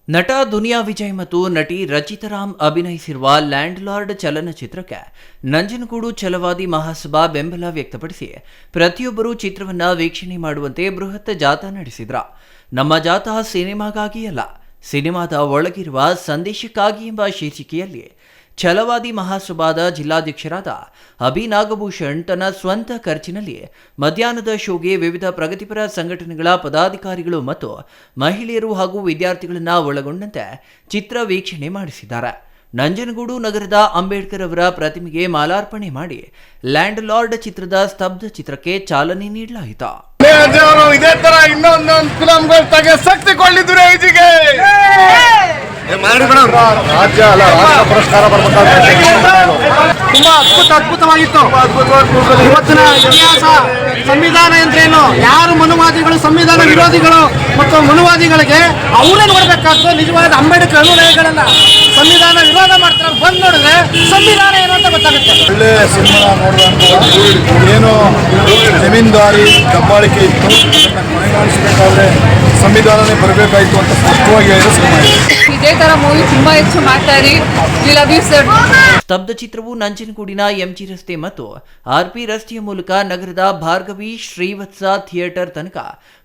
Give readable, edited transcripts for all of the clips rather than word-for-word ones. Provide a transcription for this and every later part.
ನಟ ದುನಿಯಾ ವಿಜಯ್ ಮತ್ತು ನಟಿ ರಚಿತಾರಾಮ್ ಅಭಿನಯಿಸಿರುವ ಲ್ಯಾಂಡ್ ಲಾರ್ಡ್ ಚಲನಚಿತ್ರಕ್ಕೆ ನಂಜನಗೂಡು ಛಲವಾದಿ ಮಹಾಸಭಾ ಬೆಂಬಲ ವ್ಯಕ್ತಪಡಿಸಿ ಪ್ರತಿಯೊಬ್ಬರೂ ಚಿತ್ರವನ್ನು ವೀಕ್ಷಣೆ ಮಾಡುವಂತೆ ಬೃಹತ್ ಜಾಥಾ ನಡೆಸಿದ್ರ. ನಮ್ಮ ಜಾಥಾ ಸಿನಿಮಾಗಾಗಿ ಅಲ್ಲ, ಸಿನಿಮಾದ ಒಳಗಿರುವ ಸಂದೇಶಕ್ಕಾಗಿ ಎಂಬ ಶೀರ್ಷಿಕೆಯಲ್ಲಿ ಛಲವಾದಿ ಮಹಾಸಭಾದ ಜಿಲ್ಲಾಧ್ಯಕ್ಷರಾದ ಅಭಿ ನಾಗಭೂಷಣ್ ತನ್ನ ಸ್ವಂತ ಖರ್ಚಿನಲ್ಲಿ ಮಧ್ಯಾಹ್ನದ ಶೋಗೆ ವಿವಿಧ ಪ್ರಗತಿಪರ ಸಂಘಟನೆಗಳ ಪದಾಧಿಕಾರಿಗಳು ಮತ್ತು ಮಹಿಳೆಯರು ಹಾಗೂ ವಿದ್ಯಾರ್ಥಿಗಳನ್ನು ಒಳಗೊಂಡಂತೆ ಚಿತ್ರ ವೀಕ್ಷಣೆ ಮಾಡಿಸಿದ್ದಾರೆ. ನಂಜನಗೂಡು ನಗರದ ಅಂಬೇಡ್ಕರ್ ಅವರ ಪ್ರತಿಮೆಗೆ ಮಾಲಾರ್ಪಣೆ ಮಾಡಿ ಲ್ಯಾಂಡ್ ಲಾರ್ಡ್ ಚಿತ್ರದ ಸ್ತಬ್ಧ ಚಿತ್ರಕ್ಕೆ ಚಾಲನೆ ನೀಡಲಾಯಿತು. ಇದೇ ತರ ಇನ್ನೊಂದು ಫಿಲಂಗಳು ತೆಗೆ ಶಕ್ತಿಗೊಂಡಿದ್ರು ಈಜಿಗೆ ರಾಜ್ಯ ಅಲ್ಲ ರಾಷ್ಟ್ರ ಪುರಸ್ಕಾರ ತುಂಬಾ ಅದ್ಭುತವಾಗಿತ್ತು. ಇವತ್ತಿನ ಇತಿಹಾಸ ಸಂವಿಧಾನ ಎಂದ್ರೇನು, ಯಾರು ಮನುವಾದಿಗಳು, ಸಂವಿಧಾನ ವಿರೋಧಿಗಳು ಮತ್ತು ಮನುವಾದಿಗಳಿಗೆ ಅವರೇ ನೋಡ್ಬೇಕಾದ್ದು ನಿಜವಾದ ಅಂಬೇಡ್ಕರ್ ಅನುಯಾಯಿಗಳನ್ನ. ಸಂವಿಧಾನ ವಿರೋಧ ಮಾಡ್ತಾರೆ, ಬಂದು ನೋಡಿದ್ರೆ ಸಂವಿಧಾನ ಏನು ಅಂತ ಗೊತ್ತಾಗುತ್ತೆ. ಒಳ್ಳೆ ಸಿನಿಮಾ ನೋಡುವಂತ ಏನು ಜಮೀನ್ದಾರಿ ದಬ್ಬಾಳಿಕೆ ಇತ್ತು ಕೊನೆಗಾಣಿಸಬೇಕಾದ್ರೆ ಸಂವಿಧಾನನೇ ಬರಬೇಕಾಯಿತು ಅಂತ ಸ್ಪಷ್ಟವಾಗಿ ಹೇಳಿದ ಸಿನಿಮಾ. ಇದೇ ತರ ಮೂವಿ ತುಂಬಾ ಹೆಚ್ಚು ಮಾಡ್ತಾರೆ. ಸ್ತಬ್ಧ ಚಿತ್ರವು ನಂಜನಗೂಡಿನ ಎಂಜಿ ರಸ್ತೆ ಮತ್ತು ಆರ್ಪಿ ರಸ್ತೆಯ ಮೂಲಕ ನಗರದ ಭಾರ್ಗವಿ ಶ್ರೀವತ್ಸ ಥಿಯೇಟರ್ ತನಕ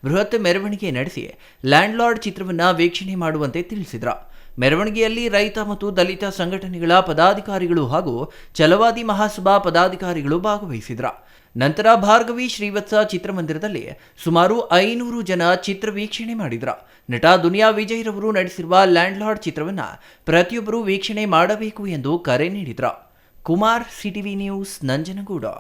ಬೃಹತ್ ಮೆರವಣಿಗೆ ನಡೆಸಿ ಲ್ಯಾಂಡ್ ಲಾರ್ಡ್ ಚಿತ್ರವನ್ನು ವೀಕ್ಷಣೆ ಮಾಡುವಂತೆ ತಿಳಿಸಿದ್ರು. ಮೆರವಣಿಗೆಯಲ್ಲಿ ರೈತ ಮತ್ತು ದಲಿತ ಸಂಘಟನೆಗಳ ಪದಾಧಿಕಾರಿಗಳು ಹಾಗೂ ಛಲವಾದಿ ಮಹಾಸಭಾ ಪದಾಧಿಕಾರಿಗಳು ಭಾಗವಹಿಸಿದ್ರು. ನಂತರ ಭಾರ್ಗವಿ ಶ್ರೀವತ್ಸ ಚಿತ್ರಮಂದಿರದಲ್ಲಿ ಸುಮಾರು 500 ಜನ ಚಿತ್ರ ವೀಕ್ಷಣೆ ಮಾಡಿದ್ರು. ನಟ ದುನಿಯಾ ವಿಜಯ್ ರವರು ನಡೆಸಿರುವ ಲ್ಯಾಂಡ್ ಲಾರ್ಡ್ ಚಿತ್ರವನ್ನು ಪ್ರತಿಯೊಬ್ಬರೂ ವೀಕ್ಷಣೆ ಮಾಡಬೇಕು ಎಂದು ಕರೆ ನೀಡಿದ್ರು. Kumar, CTV news, Nanjangud.